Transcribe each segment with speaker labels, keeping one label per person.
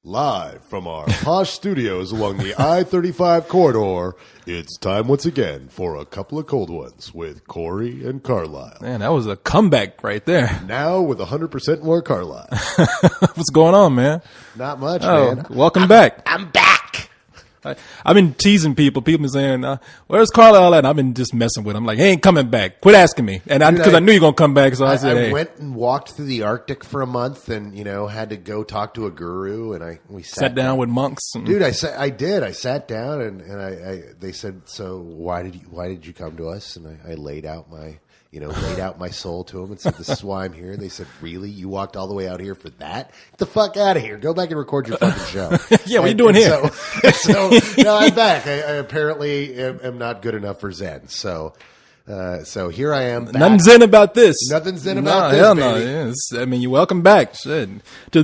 Speaker 1: Live from our posh studios along the I-35 corridor, it's time once again for a couple of cold ones with Corey and Carlyle.
Speaker 2: Man, that was a comeback right there.
Speaker 1: Now with 100% more Carlyle.
Speaker 2: What's going on, man?
Speaker 1: Not much, man.
Speaker 2: Welcome back.
Speaker 1: I'm back.
Speaker 2: I've been teasing people. People been saying, where's Carlyle at? And I've been just messing with him. Like, he ain't coming back. Quit asking me. And because I knew you were going to come back, so I said, hey.
Speaker 1: I went and walked through the Arctic for a month and, had to go talk to a guru, and we sat
Speaker 2: down with monks.
Speaker 1: Dude, I did. I sat down and they said, so why did you come to us? And I laid out my soul to them and said, this is why I'm here. And they said, really? You walked all the way out here for that? Get the fuck out of here. Go back and record your fucking show.
Speaker 2: Yeah, what are you doing here?
Speaker 1: So no, I'm back. I apparently am not good enough for Zen. So here I am. Back.
Speaker 2: Nothing Zen about this.
Speaker 1: Nothing Zen about
Speaker 2: this,
Speaker 1: baby.
Speaker 2: No, yes. I mean, you're welcome back. Shit. To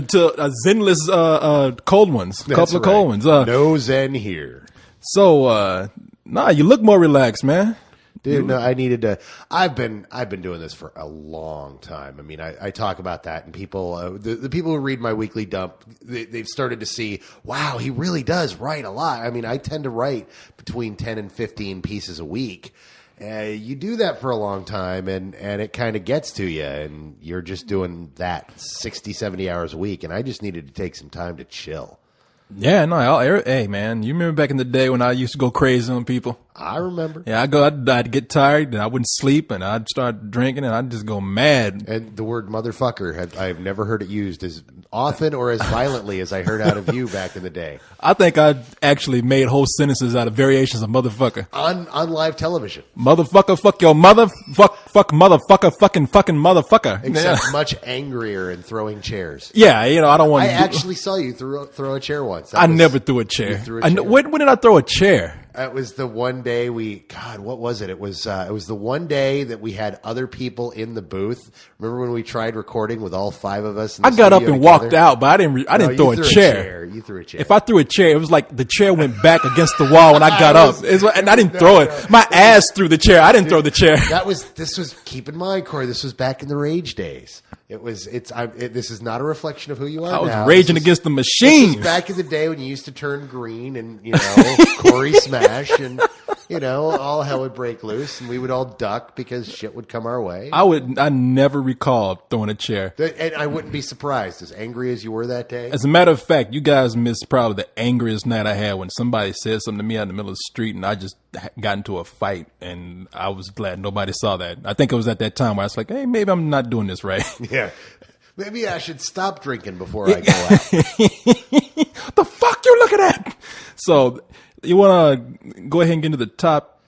Speaker 2: Zenless cold ones. A couple of cold ones.
Speaker 1: No Zen here.
Speaker 2: So, you look more relaxed, man.
Speaker 1: Dude, no, I needed to. I've been doing this for a long time. I mean, I talk about that, and people, the people who read my weekly dump, they've started to see, wow, he really does write a lot. I mean, I tend to write between 10 and 15 pieces a week. You do that for a long time, and it kind of gets to you, and you're just doing that 60, 70 hours a week, and I just needed to take some time to chill.
Speaker 2: Yeah, no, hey, man, you remember back in the day when I used to go crazy on people?
Speaker 1: I remember.
Speaker 2: Yeah, I'd get tired, and I wouldn't sleep, and I'd start drinking, and I'd just go mad.
Speaker 1: And the word motherfucker, I've never heard it used as often or as violently as I heard out of you back in the day.
Speaker 2: I think I actually made whole sentences out of variations of motherfucker.
Speaker 1: On live television.
Speaker 2: Motherfucker, fuck your mother, fuck motherfucker, fucking motherfucker.
Speaker 1: Except much angrier and throwing chairs.
Speaker 2: Yeah, I don't want to.
Speaker 1: I actually saw you throw a chair once.
Speaker 2: I never threw a chair.
Speaker 1: You threw a chair.
Speaker 2: When did I throw a chair?
Speaker 1: It was the one day what was it? It was the one day that we had other people in the booth. Remember when we tried recording with all five of us?
Speaker 2: I got up and walked out, but I didn't throw a chair.
Speaker 1: You threw a chair.
Speaker 2: If I threw a chair, it was like the chair went back against the wall when I got up, and I didn't throw it. My ass threw the chair. I didn't throw the chair.
Speaker 1: This was. Keep in mind, Corey. This was back in the rage days. This is not a reflection of who you are.
Speaker 2: I was
Speaker 1: now.
Speaker 2: raging against the machine.
Speaker 1: This was back in the day when you used to turn green and Corey smash and all hell would break loose and we would all duck because shit would come our way.
Speaker 2: I never recall throwing a chair.
Speaker 1: And I wouldn't be surprised, as angry as you were that day.
Speaker 2: As a matter of fact, you guys missed probably the angriest night I had when somebody said something to me out in the middle of the street and I just got into a fight, and I was glad nobody saw that. I think it was at that time where I was like, hey, maybe I'm not doing this right.
Speaker 1: Yeah. Maybe I should stop drinking before I go out.
Speaker 2: What the fuck you looking at? So you want to go ahead and get into the top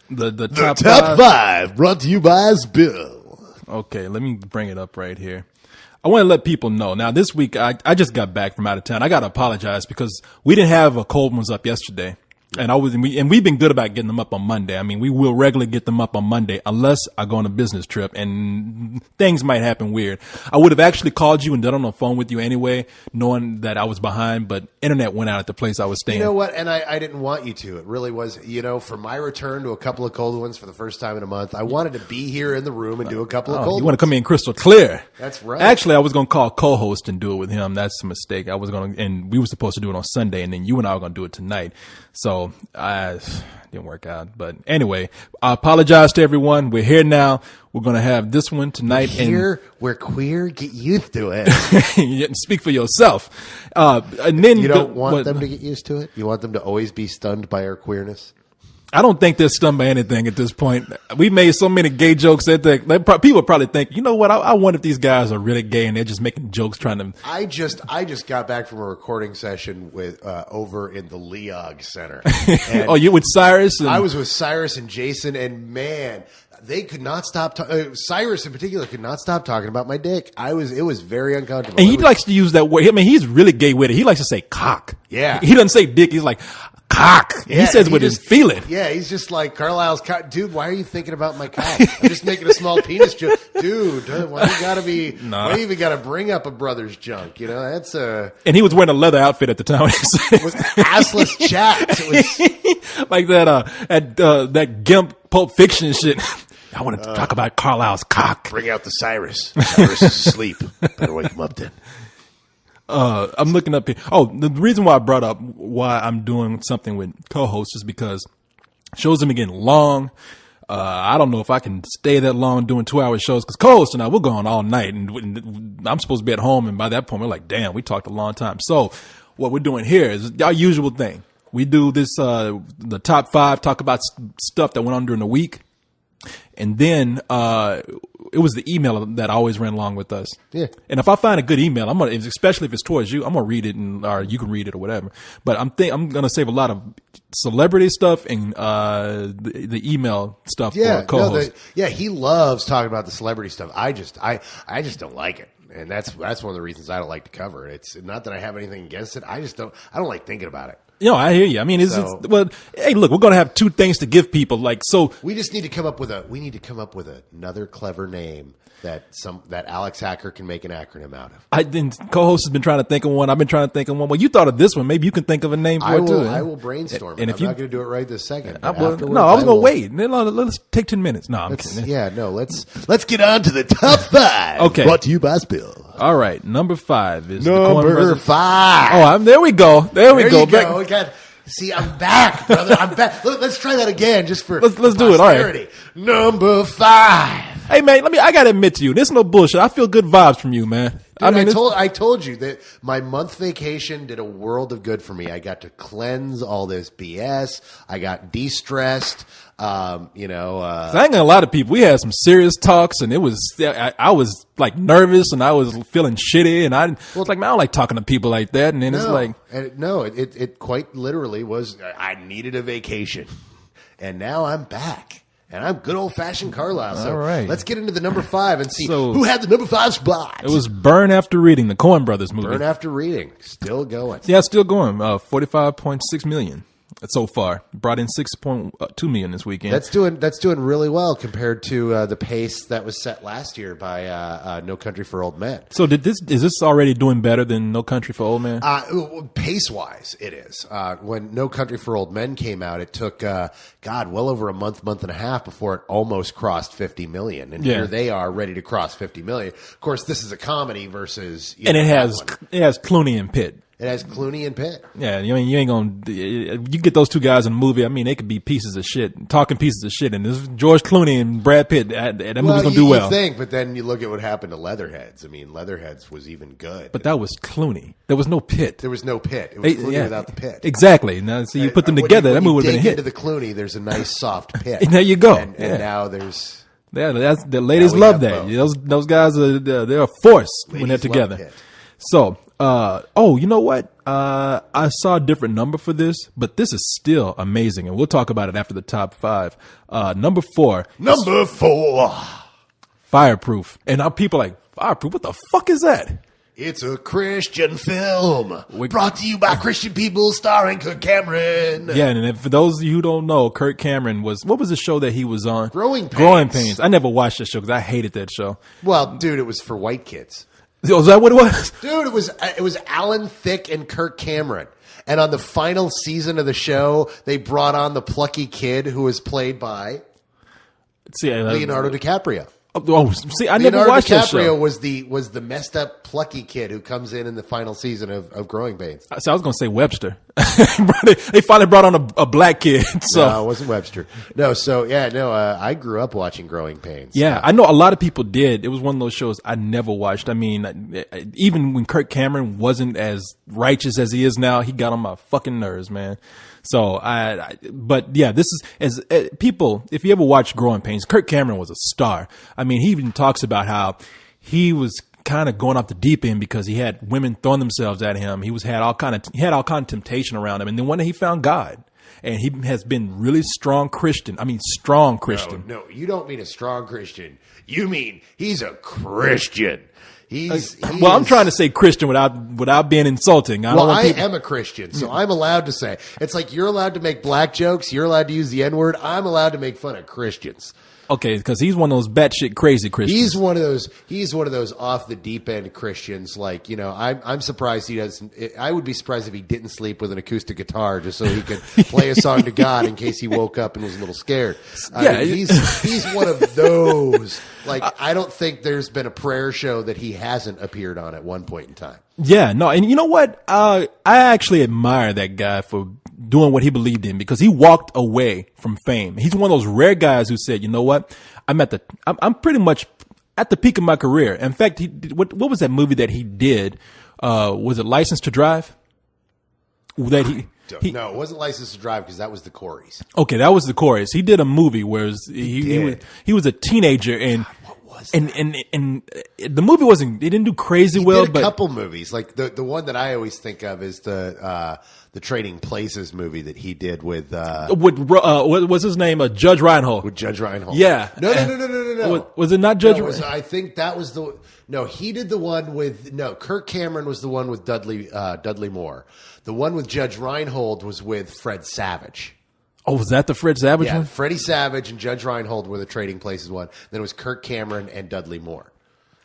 Speaker 1: top five brought to you by Bill.
Speaker 2: Okay, let me bring it up right here. I want to let people know. Now, this week, I just got back from out of town. I got to apologize because we didn't have a cold ones up yesterday. And we've been good about getting them up on Monday. I mean, we will regularly get them up on Monday unless I go on a business trip and things might happen weird. I would have actually called you and done on the phone with you anyway, knowing that I was behind, but internet went out at the place I was staying.
Speaker 1: You know what? And I didn't want you to. It really was, for my return to a couple of cold ones for the first time in a month, I wanted to be here in the room and do a couple of cold ones.
Speaker 2: You want to come in crystal clear.
Speaker 1: That's right.
Speaker 2: Actually, I was going to call co-host and do it with him. That's a mistake. And we were supposed to do it on Sunday, and then you and I were going to do it tonight. So I didn't work out. But anyway, I apologize to everyone. We're here now. We're going to have this one tonight.
Speaker 1: We're queer. Get used to it.
Speaker 2: Speak for yourself. And then
Speaker 1: you don't want them to get used to it? You want them to always be stunned by our queerness?
Speaker 2: I don't think they're stunned by anything at this point. We made so many gay jokes that people probably think, you know what? I wonder if these guys are really gay and they're just making jokes trying to.
Speaker 1: I just got back from a recording session with over in the Leog Center.
Speaker 2: Oh, you with Cyrus?
Speaker 1: I was with Cyrus and Jason, and man, they could not stop. Cyrus in particular could not stop talking about my dick. It was very uncomfortable.
Speaker 2: And he likes to use that word. I mean, he's really gay with it. He likes to say cock.
Speaker 1: Yeah.
Speaker 2: He doesn't say dick. He's like cock. Yeah, he says with his feeling.
Speaker 1: Yeah, he's just like Carlyle's cock. Dude, why are you thinking about my cock? I'm just making a small penis joke. Dude, why do you even gotta bring up a brother's junk? That's
Speaker 2: And he was wearing a leather outfit at the time.
Speaker 1: It was assless chaps. It was
Speaker 2: like that Gimp Pulp Fiction shit. I want to talk about Carlyle's cock.
Speaker 1: Bring out the Cyrus. Cyrus is asleep. Better wake him up then.
Speaker 2: I'm looking up here. Oh, the reason why I brought up why I'm doing something with co-hosts is because shows them getting long. I don't know if I can stay that long doing 2-hour shows because co-host and I, we're going all night and I'm supposed to be at home. And by that point, we're like, damn, we talked a long time. So what we're doing here is our usual thing. We do this, the top 5, talk about stuff that went on during the week. And then, it was the email that always ran along with us. Yeah. And if I find a good email, I'm gonna, especially if it's towards you, I'm gonna read it or you can read it or whatever. But I'm gonna save a lot of celebrity stuff and, the email stuff for co-host.
Speaker 1: He loves talking about the celebrity stuff. I just don't like it. And that's one of the reasons I don't like to cover it. It's not that I have anything against it. I don't like thinking about it.
Speaker 2: I hear you. I mean, well, hey, look, we're going to have 2 things to give people. Like, so
Speaker 1: we just need to come up with another clever name that Alex Hacker can make an acronym out of.
Speaker 2: Co-host has been trying to think of one. I've been trying to think of one. Well, you thought of this one. Maybe you can think of a name for it too.
Speaker 1: I will brainstorm it. And I'm not going to do it right this second.
Speaker 2: I was going to wait. Let's take 10 minutes. No, I'm kidding.
Speaker 1: Yeah, no, let's get on to the top 5.
Speaker 2: Okay.
Speaker 1: Brought to you by Spill.
Speaker 2: All right, number 5 is
Speaker 1: number 5.
Speaker 2: Oh, there we go. There we go.
Speaker 1: See, I'm back, brother. I'm back. Let's try that again, just for
Speaker 2: let's do it. All right.
Speaker 1: Number 5.
Speaker 2: Hey man, I gotta admit to you, this is no bullshit. I feel good vibes from you, man.
Speaker 1: Dude, I told you that my month vacation did a world of good for me. I got to cleanse all this BS. I got de-stressed. I ain't
Speaker 2: gonna lie to people. We had some serious talks, and it was I was like nervous, and I was feeling shitty, and I was like, man, I don't like talking to people like that. And then
Speaker 1: it quite literally was. I needed a vacation, and now I'm back. And I'm good old-fashioned Carlyle. So let's get into the number 5 and see who had the number 5 spot.
Speaker 2: It was Burn After Reading, the Coen Brothers movie.
Speaker 1: Burn After Reading. Still going.
Speaker 2: Yeah, still going. 45.6 million. So far, brought in 6.2 million this weekend.
Speaker 1: That's doing really well compared to the pace that was set last year by No Country for Old Men.
Speaker 2: So is this already doing better than No Country for Old Men?
Speaker 1: Pace wise, it is. When No Country for Old Men came out, it took well over a month and a half before it almost crossed 50 million. And here they are ready to cross 50 million. Of course, this is a comedy versus
Speaker 2: it has Clooney and Pitt.
Speaker 1: It has Clooney and Pitt.
Speaker 2: Yeah, I mean, you ain't gonna. You get those 2 guys in a movie. I mean, they could be pieces of shit, talking pieces of shit. And this George Clooney and Brad Pitt. That movie's gonna do well.
Speaker 1: You think, but then you look at what happened to Leatherheads. I mean, Leatherheads was even good.
Speaker 2: But that was Clooney. There was no Pitt.
Speaker 1: There was no Pitt. It was Clooney without the Pitt.
Speaker 2: Exactly. Now, so you put them together, that movie would have been a hit.
Speaker 1: Into the Clooney, there's a nice soft Pitt.
Speaker 2: And there you go.
Speaker 1: And now there's.
Speaker 2: Yeah, the ladies love that. Those guys they're a force when they're together. So, you know what? I saw a different number for this, but this is still amazing, and we'll talk about it after the top 5. Number 4. Fireproof. And now people are like, Fireproof? What the fuck is that?
Speaker 1: It's a Christian film brought to you by Christian people starring Kirk Cameron.
Speaker 2: Yeah, and for those of you who don't know, Kirk Cameron what was the show that he was on?
Speaker 1: Growing
Speaker 2: Pains. I never watched that show because I hated that show.
Speaker 1: Well, dude, it was for white kids.
Speaker 2: Oh, is that what it was?
Speaker 1: Dude, it was Alan Thicke and Kirk Cameron. And on the final season of the show, they brought on the plucky kid who was played by Leonardo DiCaprio.
Speaker 2: Oh, see, I never watched that show.
Speaker 1: Leonardo DiCaprio was the messed up plucky kid who comes in the final season of Growing Pains.
Speaker 2: So I was going to say Webster. They finally brought on a black kid. So.
Speaker 1: No, it wasn't Webster. No, I grew up watching Growing Pains.
Speaker 2: Yeah, I know a lot of people did. It was one of those shows I never watched. I mean, even when Kirk Cameron wasn't as righteous as he is now, he got on my fucking nerves, man. So but yeah, this is people. If you ever watch Growing Pains, Kirk Cameron was a star. I mean, he even talks about how he was kind of going off the deep end because he had women throwing themselves at him. He had all kind of temptation around him, and then one day he found God. And he has been really strong Christian. I mean, strong Christian.
Speaker 1: No, you don't mean a strong Christian. You mean he's a Christian.
Speaker 2: I'm trying to say Christian without being insulting. I
Speaker 1: am a Christian, so I'm allowed to say. It's like you're allowed to make black jokes. You're allowed to use the N-word. I'm allowed to make fun of Christians.
Speaker 2: Okay, because he's one of those batshit crazy Christians.
Speaker 1: He's one of those off the deep end Christians. Like, you know, I'm surprised he doesn't. I would be surprised if he didn't sleep with an acoustic guitar just so he could play a song to God in case he woke up and was a little scared. He's one of those. Like, I don't think there's been a prayer show that he hasn't appeared on at one point in time.
Speaker 2: Yeah, no, and you know what? I actually admire that guy for doing what he believed in, because he walked away from fame. He's one of those rare guys who said, you know what? I'm pretty much at the peak of my career. In fact, what was that movie that he did? Was it License to Drive?
Speaker 1: No, it wasn't License to Drive, because that was the Coreys.
Speaker 2: Okay, that was the Coreys. He did a movie where he was a teenager, and and the movie wasn't. It didn't do crazy well.
Speaker 1: Did a couple movies, like the one that I always think of is the Trading Places movie that he did with
Speaker 2: what was his name? Judge Reinhold.
Speaker 1: With Judge Reinhold.
Speaker 2: Yeah.
Speaker 1: No.
Speaker 2: Was it not Judge?
Speaker 1: I think that was the. No, he did the one with. No, Kirk Cameron was the one with Dudley Moore. The one with Judge Reinhold was with Fred Savage.
Speaker 2: Oh, was that the Fred Savage one?
Speaker 1: Yeah, Freddie Savage and Judge Reinhold were the Trading Places one. Then it was Kirk Cameron and Dudley Moore.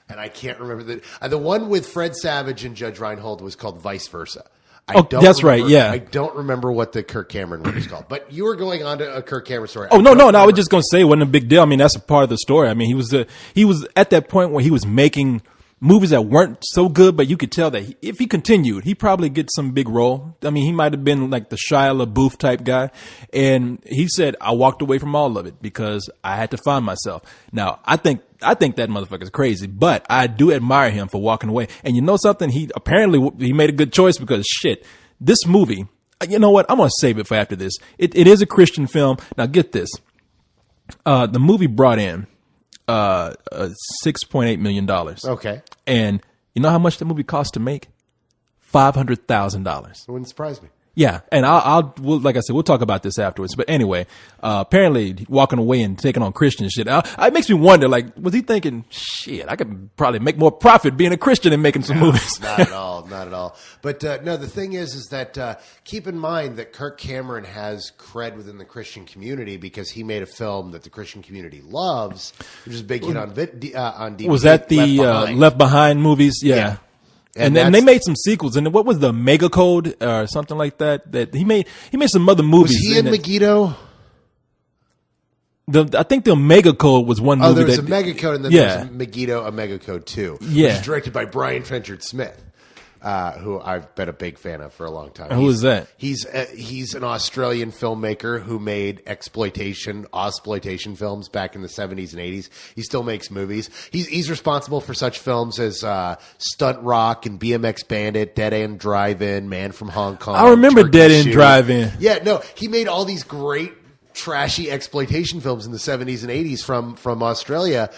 Speaker 1: And I can't remember the one with Fred Savage and Judge Reinhold was called Vice Versa.
Speaker 2: Right. Yeah,
Speaker 1: I don't remember what the Kirk Cameron one was called. But you were going on to a Kirk Cameron story.
Speaker 2: Oh no! I was just going to say it wasn't a big deal. I mean, that's a part of the story. I mean, he was at that point where he was making movies that weren't so good, but you could tell that if he continued, he probably get some big role. I mean, he might have been like the Shia LaBeouf type guy. And he said, I walked away from all of it because I had to find myself. Now, I think that motherfucker's crazy, but I do admire him for walking away. And you know something? He made a good choice, because shit, this movie, you know what? I'm going to save it for after this. It is a Christian film. Now get this. The movie brought in $6.8 million.
Speaker 1: Okay.
Speaker 2: And you know how much the movie cost to make? $500,000.
Speaker 1: It wouldn't surprise me.
Speaker 2: Yeah, and we'll, like I said, we'll talk about this afterwards. But anyway, apparently walking away and taking on Christian shit, it makes me wonder, like, was he thinking, shit, I could probably make more profit being a Christian than making some movies?
Speaker 1: Not at all. But no, the thing is that keep in mind that Kirk Cameron has cred within the Christian community because he made a film that the Christian community loves, which is a big hit on DVD.
Speaker 2: Was that the Left Behind movies? Yeah. And then they made some sequels, and what was the Mega Code or something like that? That he made some other movies.
Speaker 1: Was he in Megiddo?
Speaker 2: I think the Mega Code was one movie.
Speaker 1: Oh, there was a Mega Code, and then there was Megiddo, a Mega Code 2.
Speaker 2: Yeah,
Speaker 1: which was directed by Brian Trenchard Smith, who I've been a big fan of for a long time.
Speaker 2: Who is that?
Speaker 1: He's an Australian filmmaker who made exploitation films back in the 70s and 80s. He still makes movies. He's responsible for such films as Stunt Rock and BMX Bandit, Dead End Drive-In, Man from Hong Kong.
Speaker 2: I remember Dead End Drive-In.
Speaker 1: Yeah, no, he made all these great trashy exploitation films in the 70s and 80s from Australia.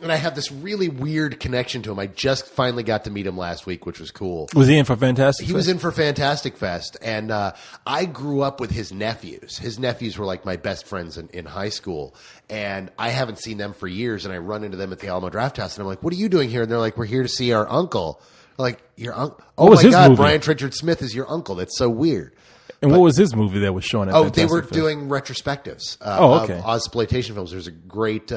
Speaker 1: And I have this really weird connection to him. I just finally got to meet him last week, which was cool.
Speaker 2: Was he in for Fantastic Fest?
Speaker 1: He was in for Fantastic Fest. And I grew up with his nephews. His nephews were like my best friends in high school. And I haven't seen them for years. And I run into them at the Alamo Draft House. And I'm like, what are you doing here? And they're like, we're here to see our uncle. I'm like, your uncle? Oh, my God, movie? Brian Trenchard Smith is your uncle. That's so weird.
Speaker 2: And what was his movie that was showing at Fantastic
Speaker 1: Fest? They were
Speaker 2: Fest?
Speaker 1: doing retrospectives
Speaker 2: okay.
Speaker 1: of Ozploitation films. There's a great...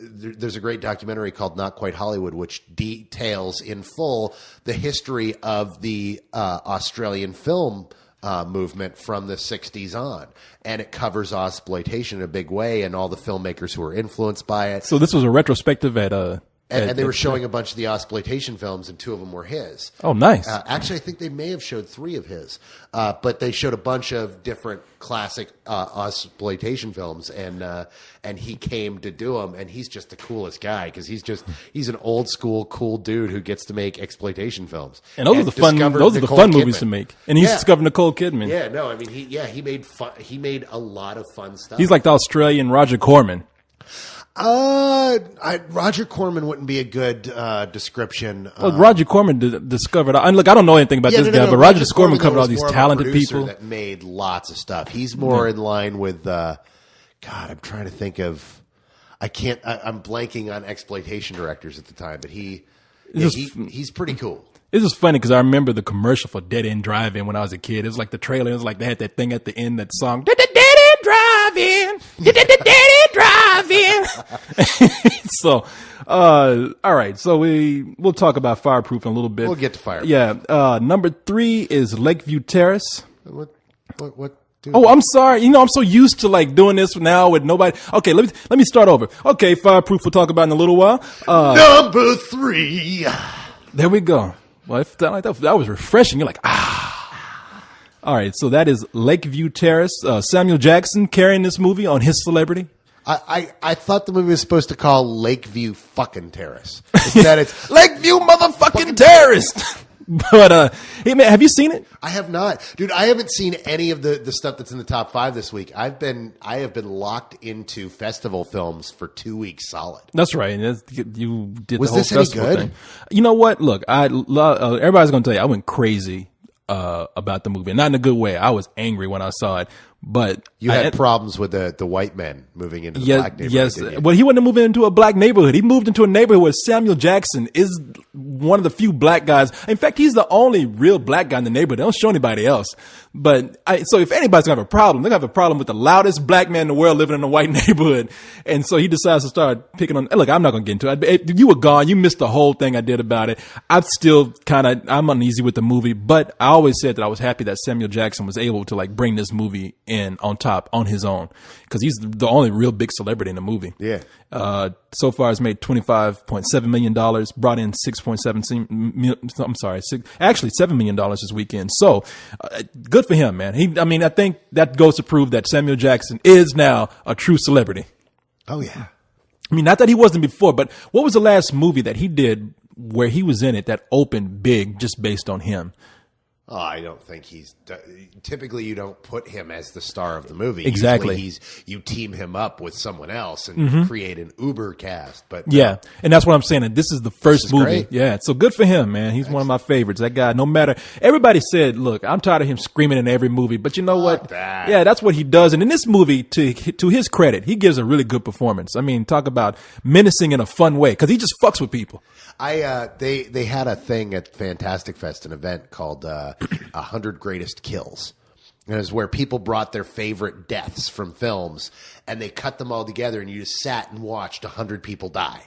Speaker 1: there's a great documentary called Not Quite Hollywood, which details in full the history of the Australian film movement from the 60s on. And it covers Ozploitation in a big way and all the filmmakers who were influenced by it.
Speaker 2: So this was a retrospective at...
Speaker 1: And they were showing a bunch of the Ozploitation films, and 2 of them were his.
Speaker 2: Oh, nice.
Speaker 1: Actually, I think they may have showed 3 of his. But they showed a bunch of different classic Ozploitation films, and he came to do them, and he's just the coolest guy because he's an old school cool dude who gets to make exploitation films.
Speaker 2: And those are the fun movies to make. And he's discovered Nicole Kidman.
Speaker 1: Yeah, no, I mean he made a lot of fun stuff.
Speaker 2: He's like the Australian Roger Corman.
Speaker 1: Roger Corman wouldn't be a good description.
Speaker 2: Well, Roger Corman discovered. Look, I don't know anything about this guy, but Roger Corman covered all these talented people
Speaker 1: that made lots of stuff. He's more in line with. God, I'm trying to think of. I'm blanking on exploitation directors at the time, but he's pretty cool.
Speaker 2: It's just funny because I remember the commercial for Dead End Drive-In when I was a kid. It was like the trailer. It was like they had that thing at the end, that song, Dead End drive-in. Drive-in. So, all right. So we'll talk about Fireproof in a little bit.
Speaker 1: We'll get to Fireproof.
Speaker 2: Yeah. Number 3 is Lakeview Terrace.
Speaker 1: What?
Speaker 2: Oh, I'm sorry. I'm so used to like doing this now with nobody. Okay, let me start over. Okay, Fireproof we'll talk about in a little while.
Speaker 1: Number 3.
Speaker 2: There we go. Well, if that was refreshing. You're like, ah. All right, so that is Lakeview Terrace. Samuel Jackson carrying this movie on his celebrity.
Speaker 1: I thought the movie was supposed to call Lakeview fucking Terrace. Instead, it's Lakeview motherfucking Terrace.
Speaker 2: But hey man, have you seen it?
Speaker 1: I have not, dude. I haven't seen any of the stuff that's in the top 5 this week. I have been locked into festival films for 2 weeks solid.
Speaker 2: That's right. You did
Speaker 1: Was
Speaker 2: the whole
Speaker 1: this any
Speaker 2: festival
Speaker 1: good?
Speaker 2: thing. You know what? Look, I love. Everybody's going to tell you I went crazy about the movie, not in a good way. I was angry when I saw it, but
Speaker 1: You had problems with the white men moving into the black neighborhood.
Speaker 2: Yes,
Speaker 1: didn't you?
Speaker 2: well, he wasn't moving into a black neighborhood. He moved into a neighborhood where Samuel Jackson is one of the few black guys. In fact, he's the only real black guy in the neighborhood. They don't show anybody else. But so if anybody's gonna have a problem, they're gonna have a problem with the loudest black man in the world living in a white neighborhood. And so he decides to start picking on. Look, I'm not gonna get into it. You were gone. You missed the whole thing I did about it. I'm uneasy with the movie, but I always said that I was happy that Samuel Jackson was able to like bring this movie in on top on his own because he's the only real big celebrity in the movie.
Speaker 1: Yeah.
Speaker 2: So far, it's made $25.7 million, brought in $7 million this weekend. So, good for him, man. I think that goes to prove that Samuel Jackson is now a true celebrity.
Speaker 1: Oh yeah.
Speaker 2: I mean, not that he wasn't before, but what was the last movie that he did where he was in it that opened big just based on him?
Speaker 1: Oh, I don't think he's. Typically, you don't put him as the star of the movie.
Speaker 2: Exactly.
Speaker 1: Usually you team him up with someone else and create an uber cast. But
Speaker 2: yeah, and that's what I'm saying. And this is the first movie.
Speaker 1: Great.
Speaker 2: Yeah, so good for him, man. He's one of my favorites. That guy, no matter. Everybody said, "Look, I'm tired of him screaming in every movie." But you know what?
Speaker 1: That.
Speaker 2: Yeah, that's what he does. And in this movie, to his credit, he gives a really good performance. I mean, talk about menacing in a fun way because he just fucks with people.
Speaker 1: They had a thing at Fantastic Fest, an event called 100 Greatest Kills. And it was where people brought their favorite deaths from films and they cut them all together and you just sat and watched 100 people die.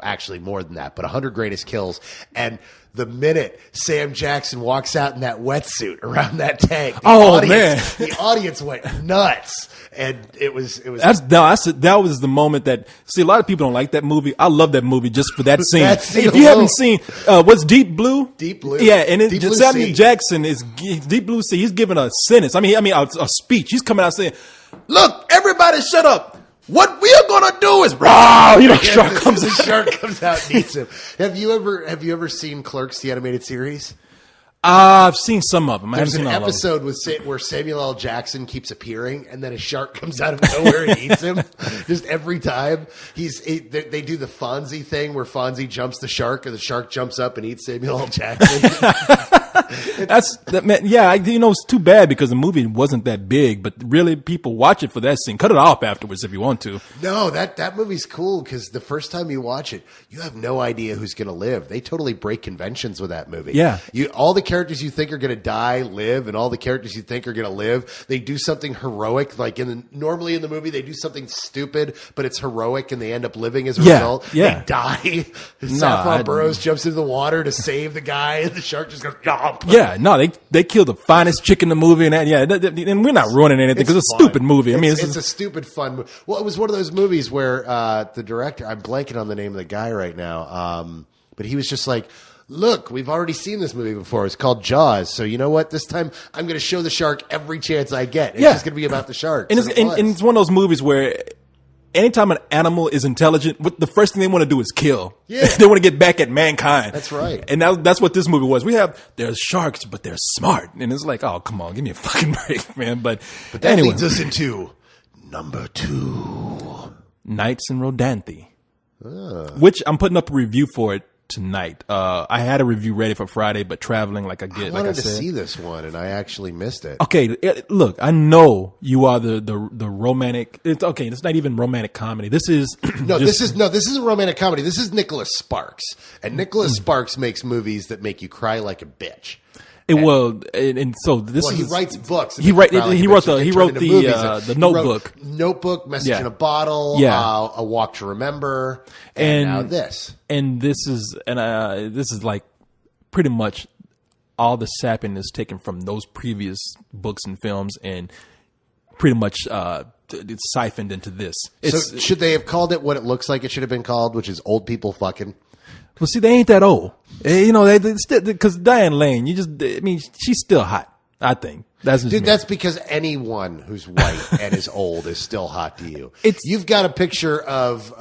Speaker 1: Actually more than that, but 100 Greatest Kills. And the minute Sam Jackson walks out in that wetsuit around that tank, the audience went nuts. And it was
Speaker 2: that was the moment that, see, a lot of people don't like that movie. I love that movie just for that scene. If you haven't seen, what's Deep Blue?
Speaker 1: Deep Blue.
Speaker 2: Yeah. And Samuel
Speaker 1: Sea.
Speaker 2: Jackson is Deep Blue Sea. He's giving a sentence. A speech. He's coming out saying, "Look, everybody shut up. What we are gonna do is,"
Speaker 1: shark comes out and eats him. Have you ever seen Clerks, the animated series?
Speaker 2: I've seen some of them.
Speaker 1: There's an episode where Samuel L. Jackson keeps appearing, and then a shark comes out of nowhere and eats him. Just every time they do the Fonzie thing where Fonzie jumps the shark, and the shark jumps up and eats Samuel L. Jackson.
Speaker 2: Man, yeah, it's too bad because the movie wasn't that big, but really people watch it for that scene. Cut it off afterwards if you want to.
Speaker 1: No, that movie's cool because the first time you watch it, you have no idea who's going to live. They totally break conventions with that movie.
Speaker 2: Yeah.
Speaker 1: All the characters you think are going to die live, and all the characters you think are going to live, they do something heroic. Like normally in the movie, they do something stupid, but it's heroic, and they end up living as a result.
Speaker 2: Yeah.
Speaker 1: They die. Saffron Burrows jumps into the water to save the guy, and the shark just goes, "Yomp."
Speaker 2: Yeah, no, they kill the finest chick in the movie, and that. Yeah, and we're not ruining anything because it's a stupid movie.
Speaker 1: It's a stupid fun movie. Well, it was one of those movies where the director, I'm blanking on the name of the guy right now, but he was just like, "Look, we've already seen this movie before. It's called Jaws. So you know what? This time I'm going to show the shark every chance I get. It's just going to be about the shark."
Speaker 2: And it's one of those movies where anytime an animal is intelligent, the first thing they want to do is kill.
Speaker 1: Yeah.
Speaker 2: They want to get back at mankind.
Speaker 1: That's right.
Speaker 2: And that's what this movie was. There's sharks, but they're smart. And it's like, oh, come on, give me a fucking break, man. But
Speaker 1: that leads us into number 2.
Speaker 2: Knights in Rodanthe, which I'm putting up a review for it tonight. I had a review ready for Friday, but traveling I
Speaker 1: wanted to see this one, and I actually missed it.
Speaker 2: Okay, look, I know you are the romantic. It's not even romantic comedy. This is
Speaker 1: this isn't romantic comedy. This is Nicholas Sparks, and Nicholas Sparks makes movies that make you cry like a bitch.
Speaker 2: and so this
Speaker 1: Well,
Speaker 2: is
Speaker 1: he writes books.
Speaker 2: He wrote the Notebook.
Speaker 1: Notebook, Message in a Bottle, A Walk to Remember, and now this.
Speaker 2: And this is like pretty much all the sappiness taken from those previous books and films, and pretty much it's siphoned into this.
Speaker 1: So should they have called it what it looks like it should have been called, which is Old People Fucking?
Speaker 2: Well, see, they ain't that old. You know, they still, because Diane Lane, she's still hot, I think.
Speaker 1: That's because anyone who's white and is old is still hot to you. You've got a picture of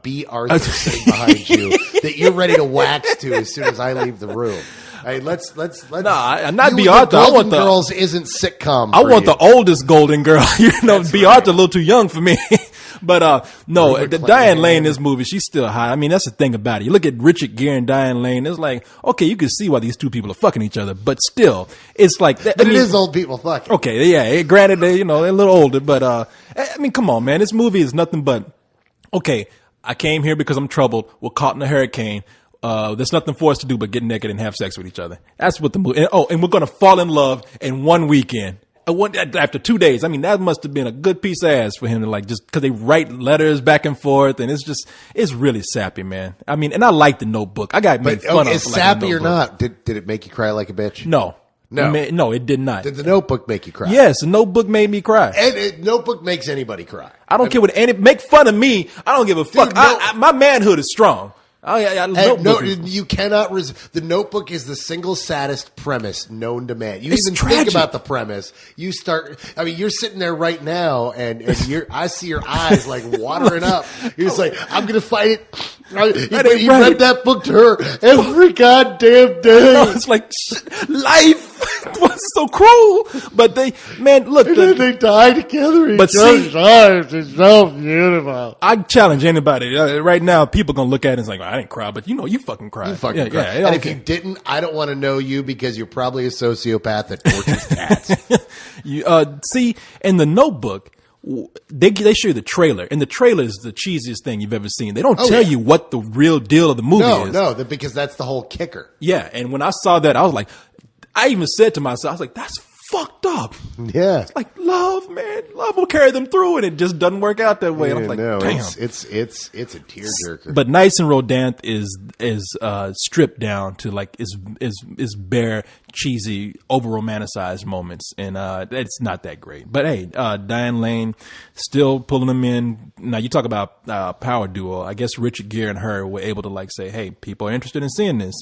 Speaker 1: B. Arthur sitting behind you that you're ready to wax to as soon as I leave the room. Hey, let's.
Speaker 2: No, I'm not B. Arthur.
Speaker 1: I want the Girls isn't sitcom.
Speaker 2: I want the oldest Golden Girl. B. Arthur a little too young for me. But no, the Diane Lane in this movie, she's still hot. I mean, that's the thing about it. You look at Richard Gere and Diane Lane, it's like, okay, you can see why these two people are fucking each other, but still, it's like that.
Speaker 1: But it is Old People fucking.
Speaker 2: Okay, yeah. Granted, they're a little older, but I mean, come on, man. This movie is nothing but, okay, I came here because I'm troubled. We're caught in a hurricane. There's nothing for us to do but get naked and have sex with each other. That's what the movie. And we're gonna fall in love in one weekend. After 2 days. I mean, that must have been a good piece of ass for him to just because they write letters back and forth, and it's really sappy, man. I mean, and I like the Notebook. I got made fun of.
Speaker 1: Is sappy or not? Did it make you cry like a bitch?
Speaker 2: No. No, it did not.
Speaker 1: Did the Notebook make you cry?
Speaker 2: Yes, the Notebook made me cry.
Speaker 1: And Notebook makes anybody cry.
Speaker 2: I don't care what make fun of me. I don't give a fuck. My manhood is strong.
Speaker 1: You cannot the Notebook is the single saddest premise known to man. You even think about the premise. You're sitting there right now and I see your eyes like watering up. You're just like, I'm going to fight it. He read that book to her every goddamn day.
Speaker 2: No, it's like life was so cruel. But they die together. But see,
Speaker 1: it's so beautiful.
Speaker 2: I challenge anybody right now. People gonna look at it and say, I didn't cry, but you fucking cried.
Speaker 1: You fucking cried. Yeah, and if you didn't, I don't want to know you because you're probably a sociopath that tortures cats.
Speaker 2: See, in the Notebook, they show you the trailer, and the trailer is the cheesiest thing you've ever seen. They don't tell you what the real deal of the movie is.
Speaker 1: No, because that's the whole kicker.
Speaker 2: Yeah, and when I saw that, I was like, I even said to myself, I was like, that's fucked up.
Speaker 1: Yeah.
Speaker 2: It's like, love, man. Love will carry them through, and it just doesn't work out that way. Yeah, and I'm like, damn.
Speaker 1: It's a tearjerker.
Speaker 2: But Nice and Rodanthe is stripped down to like is bare, cheesy, over romanticized moments, and it's not that great. But hey, Diane Lane still pulling them in. Now you talk about power duo. I guess Richard Gere and her were able to say, hey, people are interested in seeing this.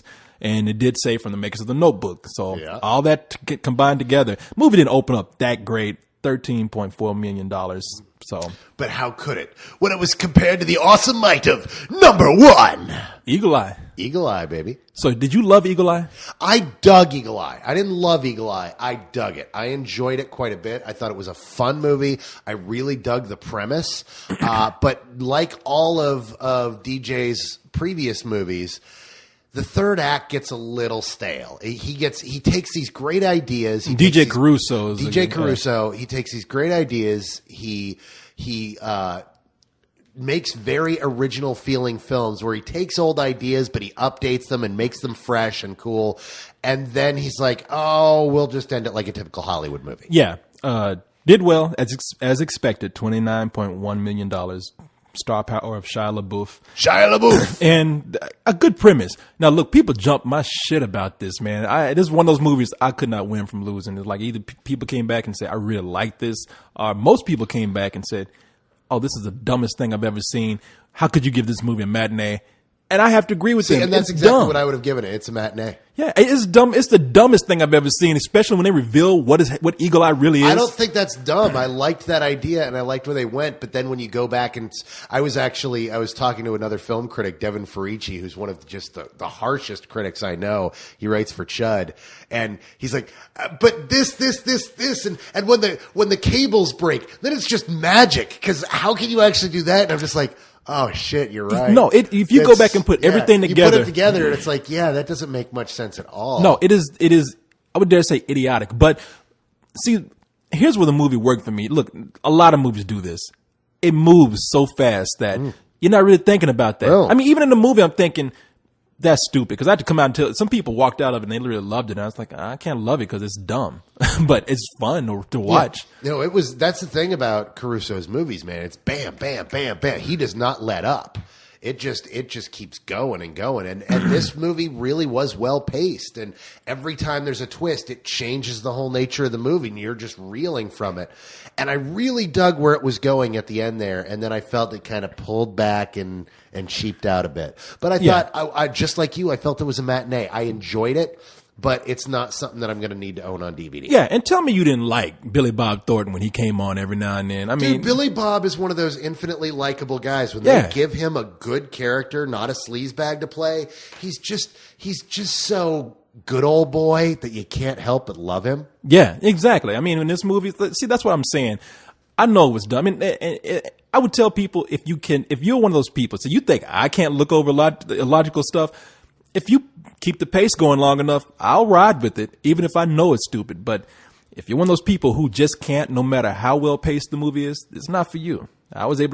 Speaker 2: And it did say from the makers of the Notebook. So all that combined together, movie didn't open up that great, $13.4 million. So,
Speaker 1: but how could it when it was compared to the awesome might of #1,
Speaker 2: Eagle Eye?
Speaker 1: Eagle Eye, baby.
Speaker 2: So did you love Eagle Eye?
Speaker 1: I dug Eagle Eye. I didn't love Eagle Eye. I dug it. I enjoyed it quite a bit. I thought it was a fun movie. I really dug the premise. But like all of DJ's previous movies, the third act gets a little stale. He takes these great ideas.
Speaker 2: DJ Caruso.
Speaker 1: He takes these great ideas. He makes very original feeling films where he takes old ideas, but he updates them and makes them fresh and cool. And then he's like, oh, we'll just end it like a typical Hollywood movie.
Speaker 2: Yeah. Did well as expected. $29.1 million. Star power of Shia LaBeouf. And a good premise. Now, look, people jump my shit about this, man. This is one of those movies I could not win from losing. It's like either people came back and said, I really like this, or most people came back and said, oh, this is the dumbest thing I've ever seen. How could you give this movie a matinee? And I have to agree with them.
Speaker 1: And that's exactly what I would have given it. It's a matinee.
Speaker 2: Yeah, it's dumb. It's the dumbest thing I've ever seen, especially when they reveal what Eagle Eye really is.
Speaker 1: I don't think that's dumb. I liked that idea and I liked where they went. But then when you go back and I was talking to another film critic, Devin Farici, who's one of just the harshest critics I know. He writes for Chud, and he's like, but this, and when the cables break, then it's just magic. Because how can you actually do that? And I'm just like, oh shit, you're right.
Speaker 2: No, if you go back and put everything together,
Speaker 1: you put it together, and it's like, yeah, that doesn't make much sense at all.
Speaker 2: No, it is. I would dare say idiotic. But see, here's where the movie worked for me. Look, a lot of movies do this. It moves so fast that you're not really thinking about that.
Speaker 1: Well,
Speaker 2: I mean, even in the movie, I'm thinking, that's stupid. Because I had to come out and tell some people walked out of it and they literally loved it. And I was like, I can't love it because it's dumb, but it's fun to watch.
Speaker 1: Yeah. No, that's the thing about Caruso's movies, man. It's bam, bam, bam, bam. He does not let up. It just keeps going and going. And this movie really was well paced. And every time there's a twist, it changes the whole nature of the movie and you're just reeling from it. And I really dug where it was going at the end there. And then I felt it kind of pulled back and cheaped out a bit. But I thought, I just like you, I felt it was a matinee. I enjoyed it. But it's not something that I'm going to need to own on DVD.
Speaker 2: Yeah, and tell me you didn't like Billy Bob Thornton when he came on every now and then. I mean,
Speaker 1: dude, Billy Bob is one of those infinitely likable guys. When they give him a good character, not a sleazebag to play, he's just so good old boy that you can't help but love him.
Speaker 2: Yeah, exactly. I mean, in this movie, see, that's what I'm saying. I know it was dumb. I mean, I would tell people if you're one of those people, so you think I can't look over illogical stuff. If you keep the pace going long enough, I'll ride with it, even if I know it's stupid. But if you're one of those people who just can't, no matter how well paced the movie is, it's not for you. I was able